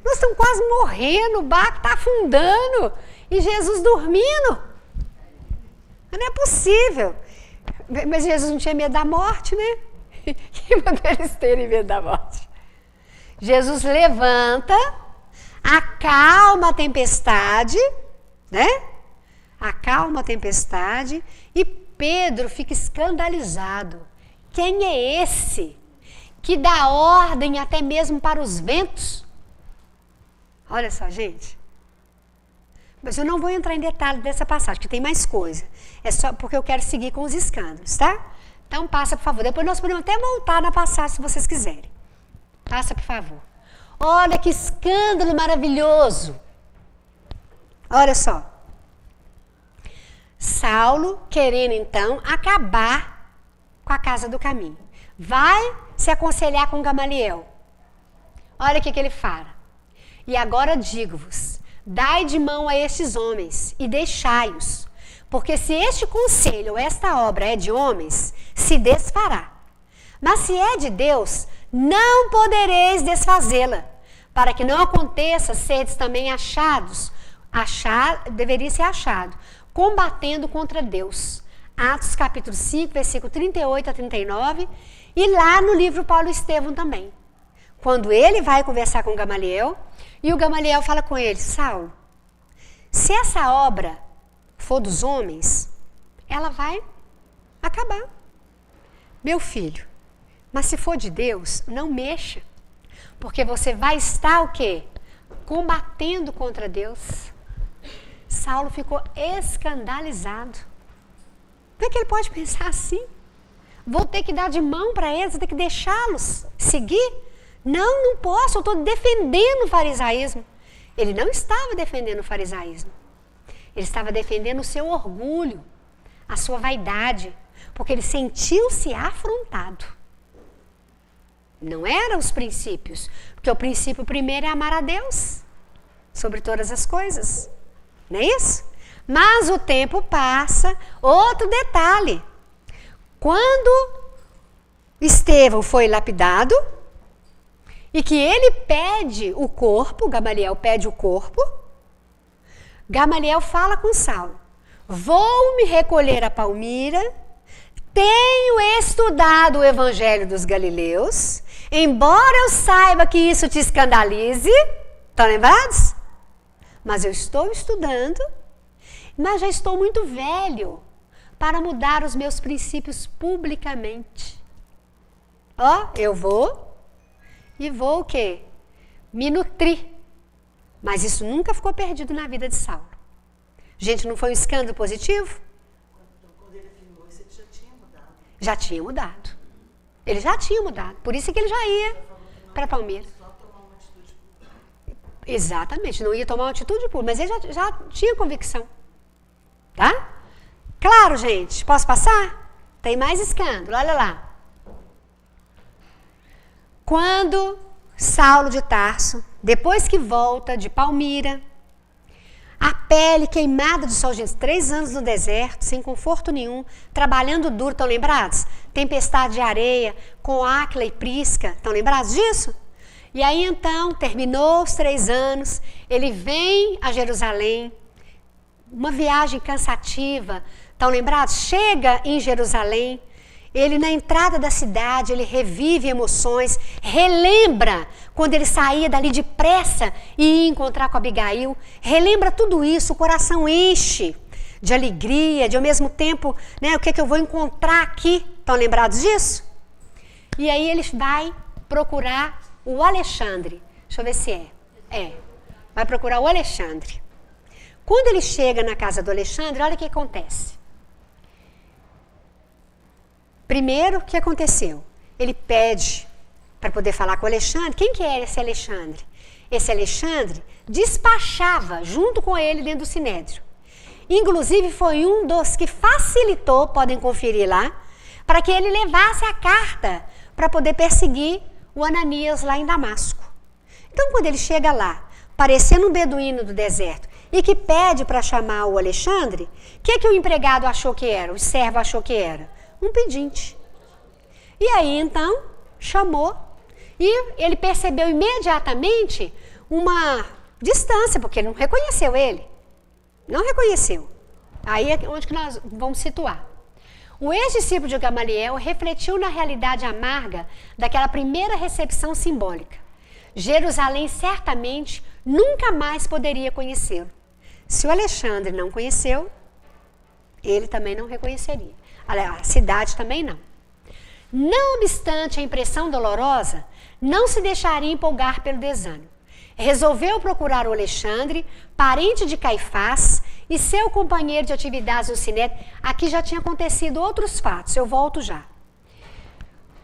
Nós estamos quase morrendo, o barco está afundando e Jesus dormindo. Não é possível. Mas Jesus não tinha medo da morte, né? Que mandou eles terem medo da morte. Jesus levanta, acalma a tempestade, né? Acalma a tempestade e Pedro fica escandalizado. Quem é esse que dá ordem até mesmo para os ventos? Olha só, gente. Mas eu não vou entrar em detalhe dessa passagem, que tem mais coisa. É só porque eu quero seguir com os escândalos, tá? Então passa, por favor. Depois nós podemos até voltar na passagem, se vocês quiserem. Passa, por favor. Olha que escândalo maravilhoso. Olha só. Saulo querendo, então, acabar com a casa do caminho. Vai se aconselhar com Gamaliel. Olha o que ele fala. E agora digo-vos, dai de mão a estes homens e deixai-os. Porque se este conselho ou esta obra é de homens, se desfará. Mas se é de Deus, não podereis desfazê-la, para que não aconteça seres também achados, deveria ser achado, combatendo contra Deus. Atos capítulo 5, versículo 38 a 39, e lá no livro Paulo e Estevão também. Quando ele vai conversar com Gamaliel, e o Gamaliel fala com ele, Saulo, se essa obra for dos homens, ela vai acabar. Meu filho, mas se for de Deus, não mexa, porque você vai estar o quê? Combatendo contra Deus. Saulo ficou escandalizado. Como é que ele pode pensar assim? Vou ter que dar de mão para eles, vou ter que deixá-los seguir? Não, não posso, eu estou defendendo o farisaísmo. Ele não estava defendendo o farisaísmo. Ele estava defendendo o seu orgulho, a sua vaidade, porque ele sentiu-se afrontado. Não eram os princípios, porque o princípio primeiro é amar a Deus sobre todas as coisas. Não é isso? Mas o tempo passa. Outro detalhe. Quando Estevão foi lapidado e que ele pede o corpo, Gamaliel pede o corpo, Gamaliel fala com Saulo, vou me recolher a Palmira, tenho estudado o Evangelho dos Galileus, embora eu saiba que isso te escandalize, estão lembrados? Mas eu estou estudando, mas já estou muito velho para mudar os meus princípios publicamente. Eu vou o quê? Me nutrir. Mas isso nunca ficou perdido na vida de Saulo. Gente, não foi um escândalo positivo? Quando ele afirmou isso, ele já tinha mudado. Já tinha mudado. Ele já tinha mudado. Por isso que ele já ia para Palmeiras. Só tomar uma atitude pública. Exatamente, não ia tomar uma atitude pública, mas ele já tinha convicção. Tá? Claro, gente. Posso passar? Tem mais escândalo, olha lá. Quando Saulo de Tarso, depois que volta de Palmira, a pele queimada de sol, gente, 3 anos no deserto, sem conforto nenhum, trabalhando duro, estão lembrados? Tempestade de areia, com Áquila e Prisca, estão lembrados disso? E aí então, terminou os 3 anos, ele vem a Jerusalém, uma viagem cansativa. Estão lembrados? Chega em Jerusalém. Ele, na entrada da cidade, ele revive emoções, relembra quando ele saía dali depressa e ia encontrar com Abigail, relembra tudo isso, o coração enche de alegria, de ao mesmo tempo, né, o que é que eu vou encontrar aqui? Estão lembrados disso? E aí ele vai procurar o Alexandre. Deixa eu ver se é. Vai procurar o Alexandre. Quando ele chega na casa do Alexandre, olha o que acontece. Primeiro, o que aconteceu? Ele pede para poder falar com o Alexandre. Quem que era esse Alexandre? Esse Alexandre despachava junto com ele dentro do Sinédrio. Inclusive, foi um dos que facilitou, podem conferir lá, para que ele levasse a carta para poder perseguir o Ananias lá em Damasco. Então, quando ele chega lá, parecendo um beduíno do deserto, e que pede para chamar o Alexandre, o que o empregado achou que era? O servo achou que era? Um pedinte. E aí, então, chamou, e ele percebeu imediatamente uma distância, porque ele não reconheceu ele. Não reconheceu. Aí é onde que nós vamos situar. O ex-discípulo de Gamaliel refletiu na realidade amarga daquela primeira recepção simbólica. Jerusalém certamente nunca mais poderia conhecê-lo. Se o Alexandre não conheceu, ele também não reconheceria. A cidade também não. Não obstante a impressão dolorosa, não se deixaria empolgar pelo desânimo. Resolveu procurar o Alexandre, parente de Caifás, e seu companheiro de atividades no Sinédrio. Aqui já tinha acontecido outros fatos, eu volto já.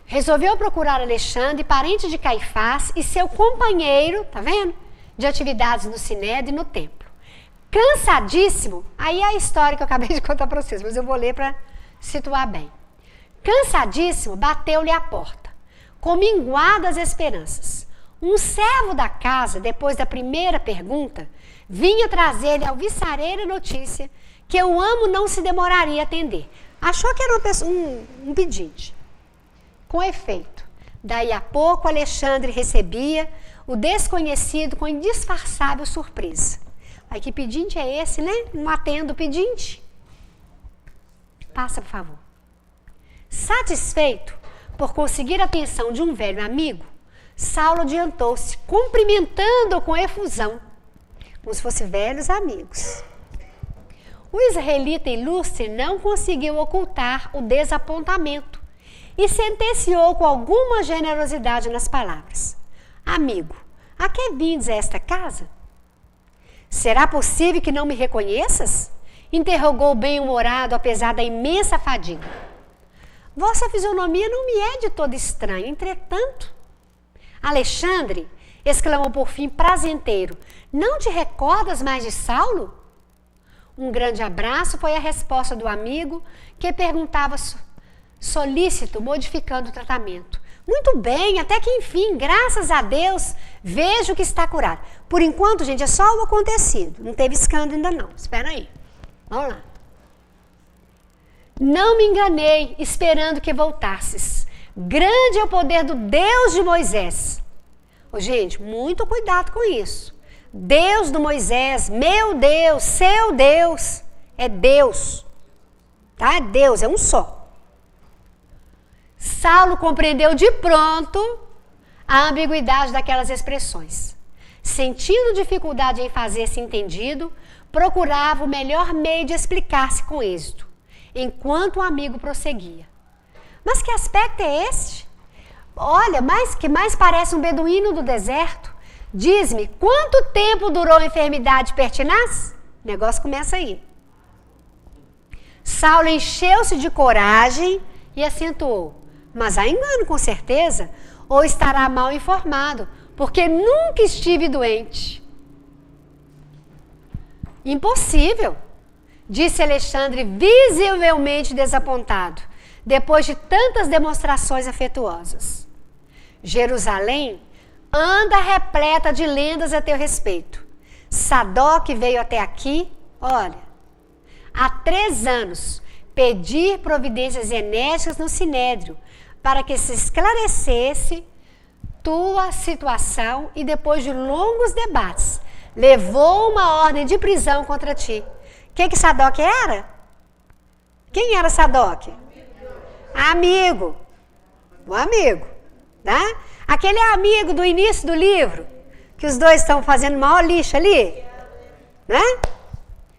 Resolveu procurar Alexandre, parente de Caifás, e seu companheiro, tá vendo? De atividades no Sinédrio e no templo. Cansadíssimo, aí é a história que eu acabei de contar para vocês, mas eu vou ler para situar bem. Cansadíssimo, bateu-lhe a porta, com minguadas esperanças. Um servo da casa, depois da primeira pergunta, vinha trazer-lhe alvissareira a notícia que o amo não se demoraria a atender. Achou que era um pedinte. Com efeito, daí a pouco Alexandre recebia o desconhecido com indisfarçável surpresa. Aí que pedinte é esse, né? Não atendo o pedinte. Passa, por favor. Satisfeito por conseguir a atenção de um velho amigo, Saulo adiantou-se, cumprimentando-o com efusão, como se fossem velhos amigos. O israelita ilustre não conseguiu ocultar o desapontamento e sentenciou com alguma generosidade nas palavras: Amigo, a que vindes a esta casa? Será possível que não me reconheças? Interrogou bem-humorado, apesar da imensa fadiga. Vossa fisionomia não me é de todo estranha, entretanto. Alexandre, exclamou por fim prazenteiro, não te recordas mais de Saulo? Um grande abraço foi a resposta do amigo, que perguntava solícito, modificando o tratamento. Muito bem, até que enfim, graças a Deus, vejo que está curado. Por enquanto, gente, é só o acontecido. Não teve escândalo ainda não. Espera aí. Vamos lá. Não me enganei, esperando que voltasses. Grande é o poder do Deus de Moisés. Ô, gente, muito cuidado com isso. Deus do Moisés, meu Deus, seu Deus, é Deus. Tá? É Deus, é um só. Saulo compreendeu de pronto a ambiguidade daquelas expressões. Sentindo dificuldade em fazer-se entendido, procurava o melhor meio de explicar-se com êxito, enquanto o amigo prosseguia. Mas que aspecto é este? Olha, que mais parece um beduíno do deserto. Diz-me, quanto tempo durou a enfermidade pertinaz? O negócio começa aí. Saulo encheu-se de coragem e acentuou: mas há engano, com certeza, ou estará mal informado, porque nunca estive doente. Impossível, disse Alexandre, visivelmente desapontado, depois de tantas demonstrações afetuosas. Jerusalém anda repleta de lendas a teu respeito. Sadoc veio até aqui, olha, há 3 anos, pedir providências enérgicas no Sinédrio, para que se esclarecesse tua situação, e depois de longos debates, levou uma ordem de prisão contra ti. O que Sadoc era? Quem era Sadoc? Amigo. O amigo. Tá? Aquele amigo do início do livro, que os dois estão fazendo maior lixo ali. Né?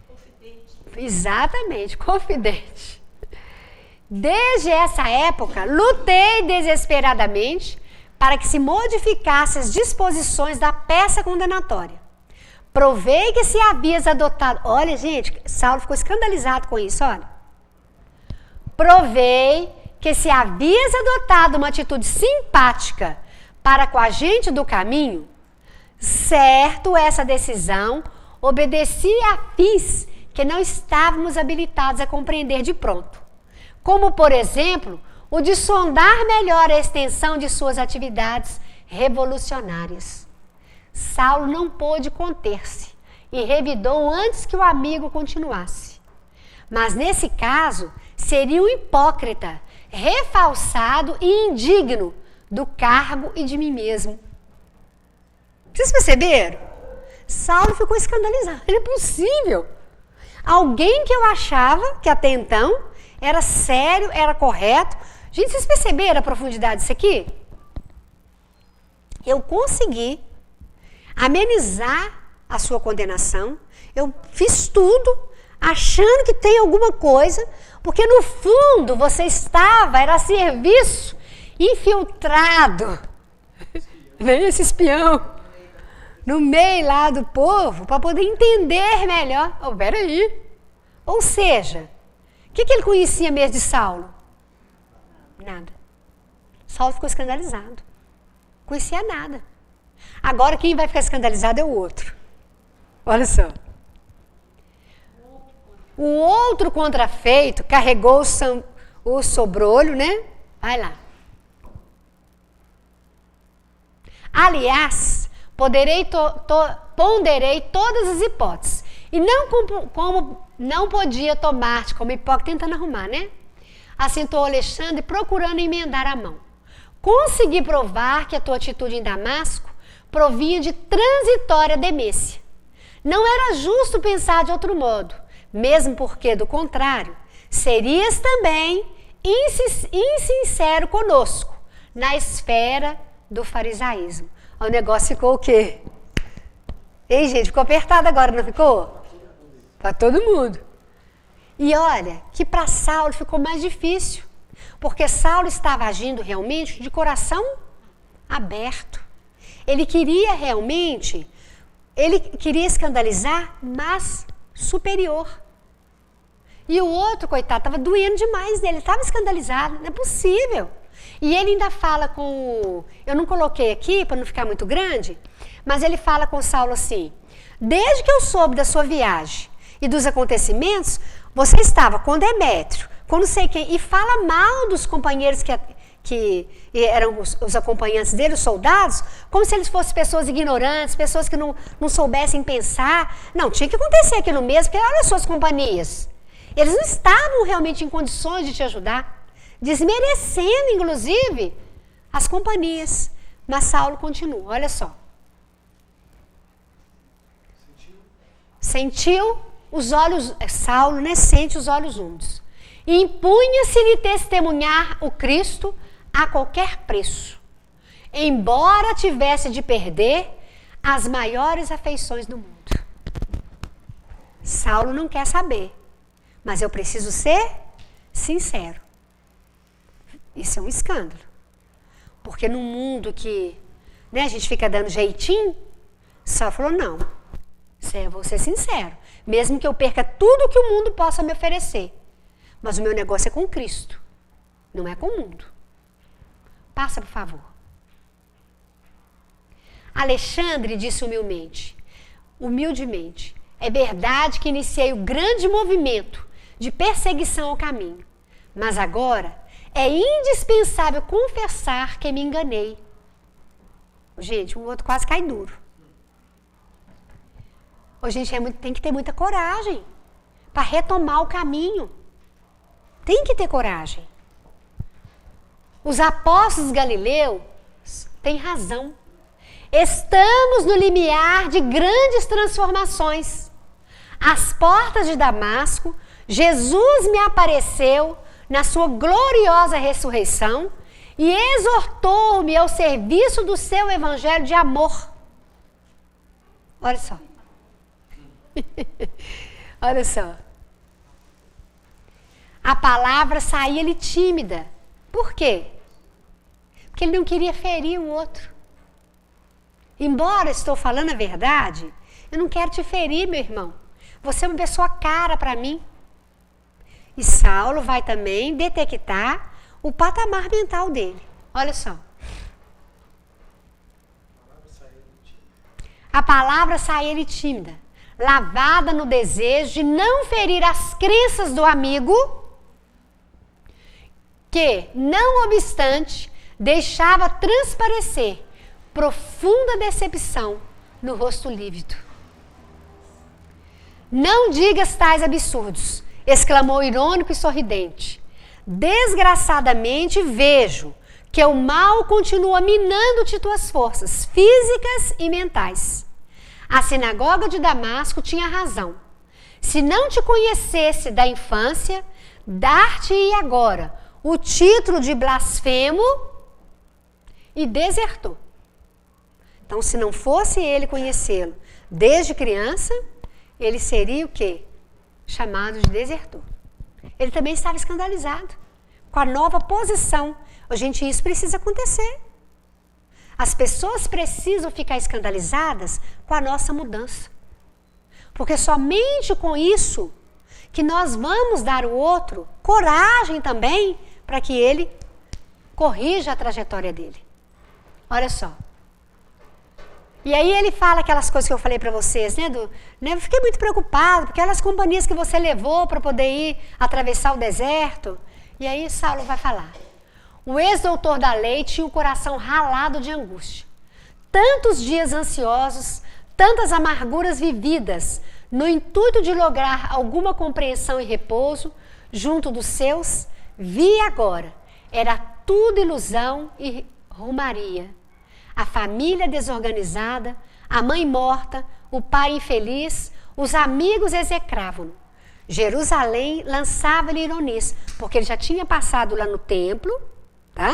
Confidente. Exatamente, confidente. Desde essa época, lutei desesperadamente para que se modificassem as disposições da peça condenatória. Provei que se havias adotado... Olha, gente, Saulo ficou escandalizado com isso, olha. Provei que se havias adotado uma atitude simpática para com a gente do caminho, certo, essa decisão obedecia a fins que não estávamos habilitados a compreender de pronto. Como, por exemplo, o de sondar melhor a extensão de suas atividades revolucionárias. Saulo não pôde conter-se e revidou antes que o amigo continuasse. Mas nesse caso, seria um hipócrita, refalsado e indigno do cargo e de mim mesmo. Vocês perceberam? Saulo ficou escandalizado. Não é possível. Alguém que eu achava que até então era sério, era correto. Gente, vocês perceberam a profundidade disso aqui? Eu consegui amenizar a sua condenação. Eu fiz tudo achando que tem alguma coisa, porque no fundo você estava, era a serviço, infiltrado. Vem esse espião no meio lá do povo para poder entender melhor. Oh, peraí. Ou seja, o que ele conhecia mesmo de Saulo? Nada. Saulo ficou escandalizado. Conhecia nada. Agora quem vai ficar escandalizado é o outro. Olha só. O outro contrafeito carregou o sobrolho, né? Vai lá. Aliás, ponderei todas as hipóteses. E não como não podia tomar-te como hipócrita, tentando arrumar, né? Assentou Alexandre, procurando emendar a mão. Consegui provar que a tua atitude em Damasco provinha de transitória demência. Não era justo pensar de outro modo, mesmo porque, do contrário, serias também insincero conosco, na esfera do farisaísmo. O negócio ficou o quê? Ei, gente, ficou apertado agora, não ficou? Para todo mundo. E olha, que para Saulo ficou mais difícil, porque Saulo estava agindo realmente de coração aberto. Ele queria realmente, ele queria escandalizar, mas superior. E o outro, coitado, estava doendo demais nele, estava escandalizado, não é possível. E ele ainda fala com, eu não coloquei aqui para não ficar muito grande, mas ele fala com Saulo assim: desde que eu soube da sua viagem e dos acontecimentos, você estava com Demétrio, com não sei quem, e fala mal dos companheiros que eram os acompanhantes dele, os soldados, como se eles fossem pessoas ignorantes, pessoas que não soubessem pensar. Não, tinha que acontecer aquilo mesmo, porque olha as suas companhias. Eles não estavam realmente em condições de te ajudar, desmerecendo, inclusive, as companhias. Mas Saulo continua, olha só. Sentiu os olhos, Saulo, né, sente os olhos úmidos. Impunha-se-lhe testemunhar o Cristo a qualquer preço, embora tivesse de perder as maiores afeições do mundo. Saulo não quer saber, mas eu preciso ser sincero. Isso é um escândalo. Porque num mundo que, né, a gente fica dando jeitinho, Saulo falou: não, eu vou ser sincero. Mesmo que eu perca tudo que o mundo possa me oferecer. Mas o meu negócio é com Cristo, não é com o mundo. Passa, por favor. Alexandre disse humildemente, é verdade que iniciei o grande movimento de perseguição ao caminho, mas agora é indispensável confessar que me enganei. Gente, o outro quase cai duro. Gente, tem que ter muita coragem para retomar o caminho. Tem que ter coragem. Os apóstolos galileus têm razão. Estamos no limiar de grandes transformações. Às portas de Damasco, Jesus me apareceu na sua gloriosa ressurreição e exortou-me ao serviço do seu evangelho de amor. Olha só. Olha só. A palavra saía-lhe tímida. Por quê? Porque ele não queria ferir o outro. Embora estou falando a verdade, eu não quero te ferir, meu irmão. Você é uma pessoa cara para mim. E Saulo vai também detectar o patamar mental dele. Olha só. A palavra saía-lhe tímida, lavada no desejo de não ferir as crenças do amigo, que, não obstante, deixava transparecer profunda decepção no rosto lívido. Não digas tais absurdos, exclamou irônico e sorridente. Desgraçadamente vejo que o mal continua minando-te tuas forças físicas e mentais. A sinagoga de Damasco tinha razão. Se não te conhecesse da infância, dar-te-ia agora o título de blasfemo e desertor. Então, se não fosse ele conhecê-lo desde criança, ele seria o quê? Chamado de desertor. Ele também estava escandalizado com a nova posição. Gente, isso precisa acontecer. As pessoas precisam ficar escandalizadas com a nossa mudança. Porque somente com isso que nós vamos dar ao outro coragem também para que ele corrija a trajetória dele. Olha só. E aí ele fala aquelas coisas que eu falei para vocês, né? Eu fiquei muito preocupado, porque aquelas companhias que você levou para poder ir atravessar o deserto. E aí Saulo vai falar. O ex-doutor da lei tinha o coração ralado de angústia. Tantos dias ansiosos, tantas amarguras vividas, no intuito de lograr alguma compreensão e repouso junto dos seus, vi agora. Era tudo ilusão e rumaria. A família desorganizada, a mãe morta, o pai infeliz, os amigos execravam-no. Jerusalém lançava-lhe ironias, porque ele já tinha passado lá no templo, tá?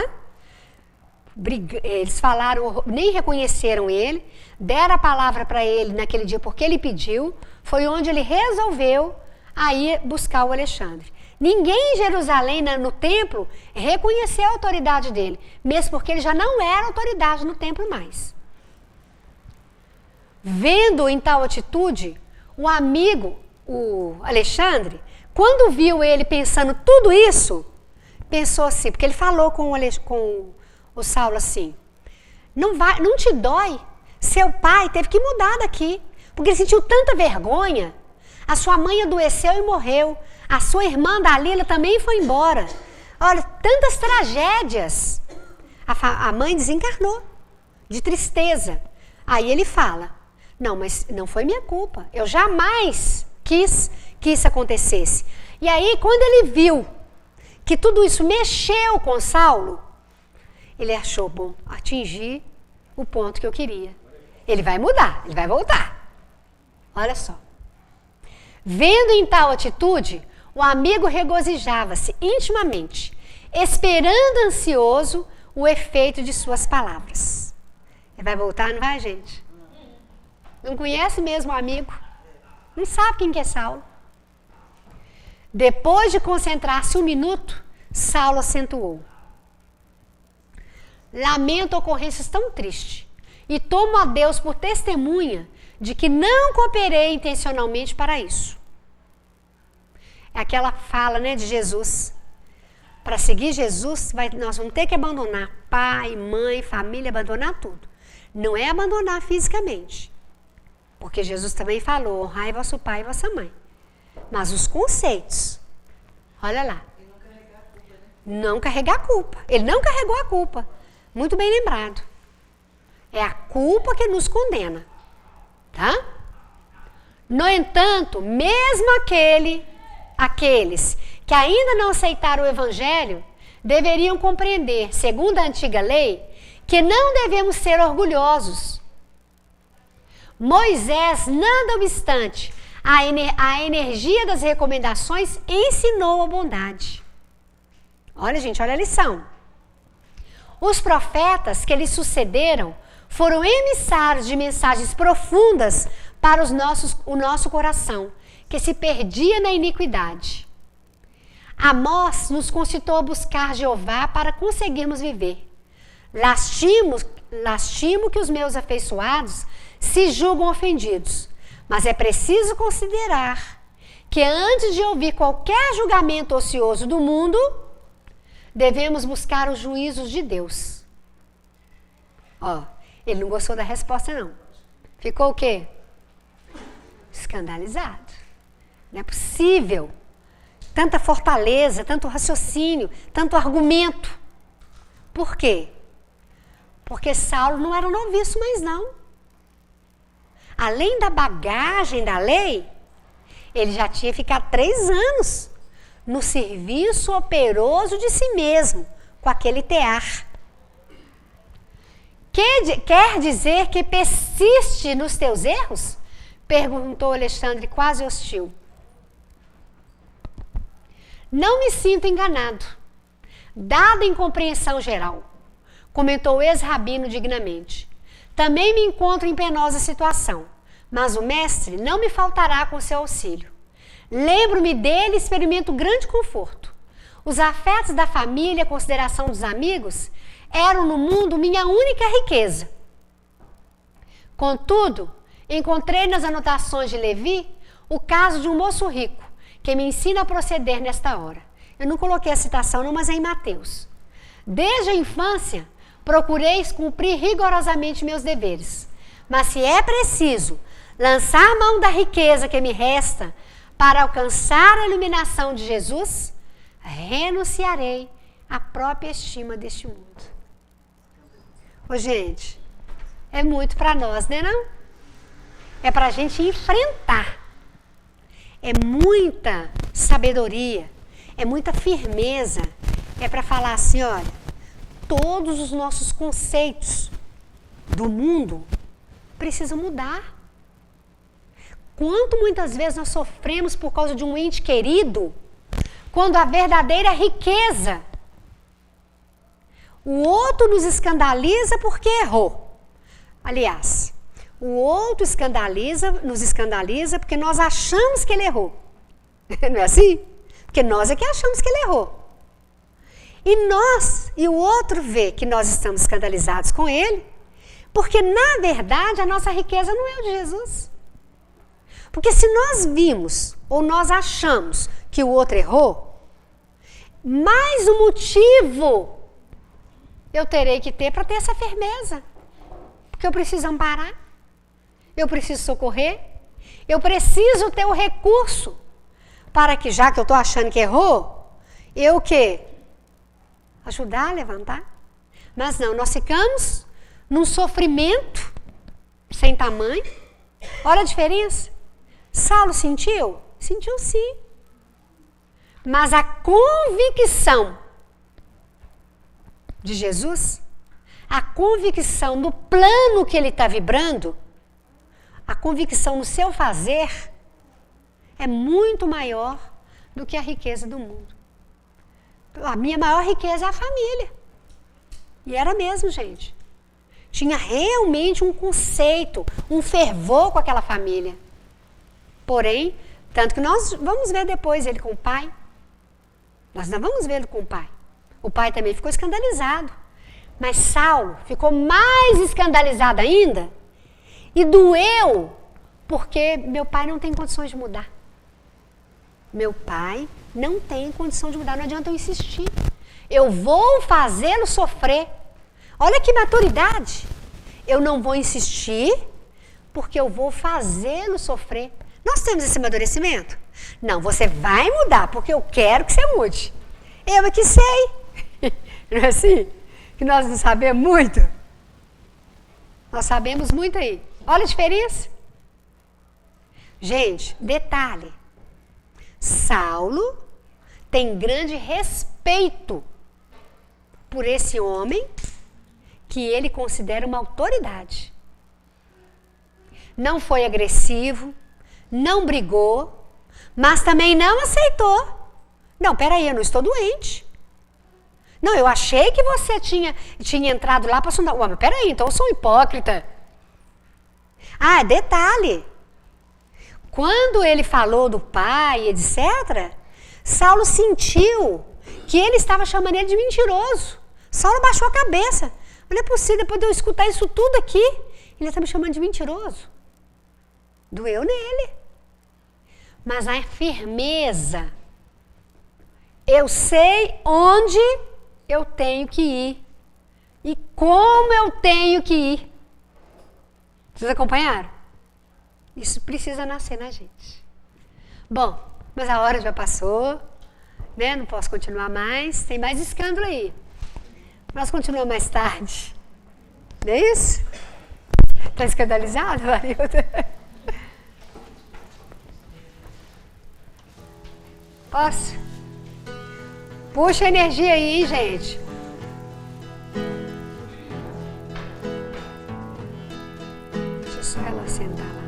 Eles falaram, nem reconheceram ele, deram a palavra para ele naquele dia porque ele pediu, foi onde ele resolveu aí buscar o Alexandre. Ninguém em Jerusalém, no templo, reconheceu a autoridade dele, mesmo porque ele já não era autoridade no templo mais. Vendo em tal atitude, o amigo, o Alexandre, quando viu ele pensando tudo isso, pensou assim, porque ele falou com o Saulo assim, não te dói, seu pai teve que mudar daqui, porque ele sentiu tanta vergonha, a sua mãe adoeceu e morreu, a sua irmã Dalila também foi embora, olha, tantas tragédias, a mãe desencarnou, de tristeza, aí ele fala, não, mas não foi minha culpa, eu jamais quis que isso acontecesse, e aí quando ele viu que tudo isso mexeu com Saulo, ele achou, bom, atingir o ponto que eu queria. Ele vai mudar, ele vai voltar. Olha só. Vendo em tal atitude, o amigo regozijava-se intimamente, esperando ansioso o efeito de suas palavras. Ele vai voltar, não vai, gente? Não conhece mesmo o amigo? Não sabe quem que é Saulo. Depois de concentrar-se um minuto, Saulo acentuou. Lamento ocorrências tão tristes e tomo a Deus por testemunha de que não cooperei intencionalmente para isso. É aquela fala, né, de Jesus. Para seguir Jesus, nós vamos ter que abandonar pai, mãe, família, abandonar tudo. Não é abandonar fisicamente. Porque Jesus também falou, honrai vosso pai e vossa mãe. Mas os conceitos, olha lá. Não carregar a culpa. Ele não carregou a culpa. Muito bem lembrado. É a culpa que nos condena. Tá? No entanto, mesmo aqueles que ainda não aceitaram o evangelho, deveriam compreender, segundo a antiga lei, que não devemos ser orgulhosos Moisés, nada obstante a energia das recomendações, ensinou a bondade. Olha, gente, olha a lição. Os profetas que lhe sucederam foram emissários de mensagens profundas para o nosso coração, que se perdia na iniquidade. Amós nos concitou a buscar Jeová para conseguirmos viver. Lastimo que os meus afeiçoados se julgam ofendidos, mas é preciso considerar que antes de ouvir qualquer julgamento ocioso do mundo, devemos buscar os juízos de Deus. Ó, ele não gostou da resposta, não. Ficou o quê? Escandalizado. Não é possível. Tanta fortaleza, tanto raciocínio, tanto argumento. Por quê? Porque Saulo não era noviço mais não. Além da bagagem da lei, ele já tinha ficado 3 anos no serviço operoso de si mesmo, com aquele tear. Quer dizer que persiste nos teus erros? Perguntou Alexandre, quase hostil. Não me sinto enganado, dada a incompreensão geral, comentou o ex-rabino dignamente. Também me encontro em penosa situação, mas o mestre não me faltará com seu auxílio. Lembro-me dele e experimento grande conforto. Os afetos da família e a consideração dos amigos eram no mundo minha única riqueza. Contudo, encontrei nas anotações de Levi o caso de um moço rico, que me ensina a proceder nesta hora. Eu não coloquei a citação não, mas é em Mateus. Desde a infância, procurei cumprir rigorosamente meus deveres. Mas se é preciso lançar mão da riqueza que me resta para alcançar a iluminação de Jesus, renunciarei à própria estima deste mundo. Ô, gente, é muito para nós, né não? É para a gente enfrentar. É muita sabedoria, é muita firmeza. É para falar assim, olha, todos os nossos conceitos do mundo precisam mudar. Quanto muitas vezes nós sofremos por causa de um ente querido, quando a verdadeira riqueza, o outro nos escandaliza porque errou. Aliás, o outro nos escandaliza porque nós achamos que ele errou. Não é assim? Porque nós é que achamos que ele errou. E o outro vê que nós estamos escandalizados com ele, porque na verdade a nossa riqueza não é o de Jesus. Porque se nós vimos ou nós achamos que o outro errou, mais um motivo eu terei que ter para ter essa firmeza. Porque eu preciso amparar, eu preciso socorrer, eu preciso ter o recurso para que, já que eu estou achando que errou, eu o quê? Ajudar a levantar. Mas não, nós ficamos num sofrimento sem tamanho. Olha a diferença. Saulo sentiu? Sentiu sim. Mas a convicção de Jesus, a convicção do plano que ele está vibrando, a convicção no seu fazer, é muito maior do que a riqueza do mundo. A minha maior riqueza é a família. E era mesmo, gente. Tinha realmente um conceito, um fervor com aquela família. Porém, tanto que nós vamos ver depois ele com o pai. Nós não vamos ver ele com o pai. O pai também ficou escandalizado. Mas Saulo ficou mais escandalizado ainda. E doeu, porque meu pai não tem condições de mudar. Meu pai não tem condição de mudar, não adianta eu insistir. Eu vou fazê-lo sofrer. Olha que maturidade. Eu não vou insistir, porque eu vou fazê-lo sofrer. Nós temos esse amadurecimento? Não, você vai mudar, porque eu quero que você mude. Eu é que sei. Não é assim? Que nós não sabemos muito? Nós sabemos muito aí. Olha a diferença. Gente, detalhe. Saulo tem grande respeito por esse homem que ele considera uma autoridade. não foi agressivo, não brigou, mas também não aceitou. Não, peraí, eu não estou doente. Não, eu achei que você tinha entrado lá para sondar. Ué, mas peraí, então eu sou um hipócrita. Ah, detalhe. Quando ele falou do pai, etc., Saulo sentiu que ele estava chamando ele de mentiroso. Saulo baixou a cabeça. Não é possível, depois de eu escutar isso tudo aqui, ele está me chamando de mentiroso. Doeu nele. Mas a firmeza, eu sei onde eu tenho que ir e como eu tenho que ir. Vocês acompanharam? Isso precisa nascer na gente. Bom, mas a hora já passou, né? Não posso continuar mais. Tem mais escândalo aí. Nós continuamos mais tarde. Não é isso? Está escandalizado, Marilda? Posso? Puxa a energia aí, hein, gente? Deixa só ela sentar lá.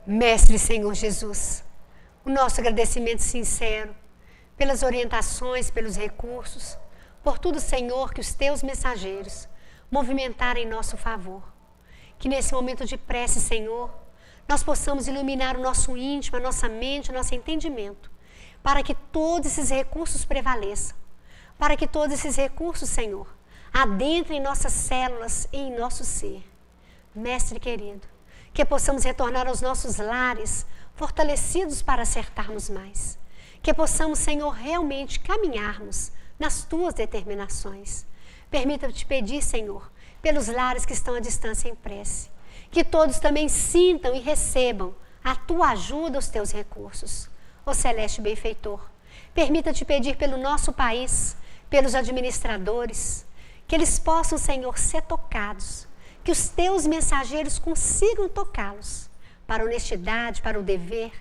Mestre Senhor Jesus, o nosso agradecimento sincero pelas orientações, pelos recursos, por tudo, Senhor, que os teus mensageiros movimentaram em nosso favor. Que nesse momento de prece, Senhor, nós possamos iluminar o nosso íntimo, a nossa mente, o nosso entendimento, para que todos esses recursos prevaleçam, para que todos esses recursos, Senhor, adentrem em nossas células e em nosso ser. Mestre querido, que possamos retornar aos nossos lares fortalecidos para acertarmos mais. que possamos, Senhor, realmente caminharmos nas tuas determinações. Permita-te pedir, Senhor, pelos lares que estão à distância em prece, que todos também sintam e recebam a tua ajuda, os teus recursos. Ó celeste benfeitor, permita-te pedir pelo nosso país, pelos administradores, que eles possam, Senhor, ser tocados, que os teus mensageiros consigam tocá-los para a honestidade, para o dever,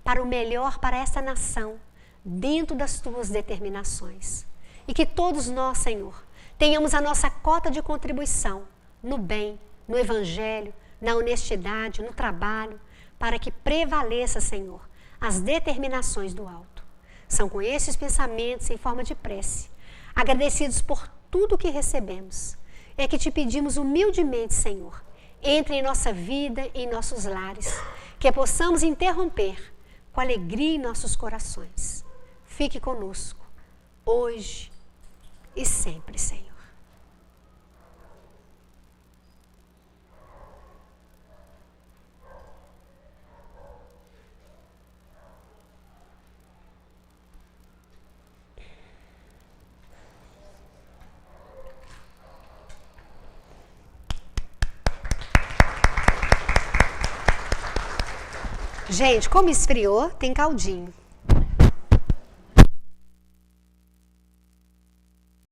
para o melhor para esta nação, dentro das tuas determinações. E que todos nós, Senhor, tenhamos a nossa cota de contribuição no bem, no evangelho, na honestidade, no trabalho, para que prevaleça, Senhor, as determinações do alto. São com esses pensamentos em forma de prece, agradecidos por tudo que recebemos, é que te pedimos humildemente, Senhor, entre em nossa vida e em nossos lares, que possamos interromper com alegria em nossos corações. Fique conosco, hoje e sempre, Senhor. Gente, como esfriou, tem caldinho.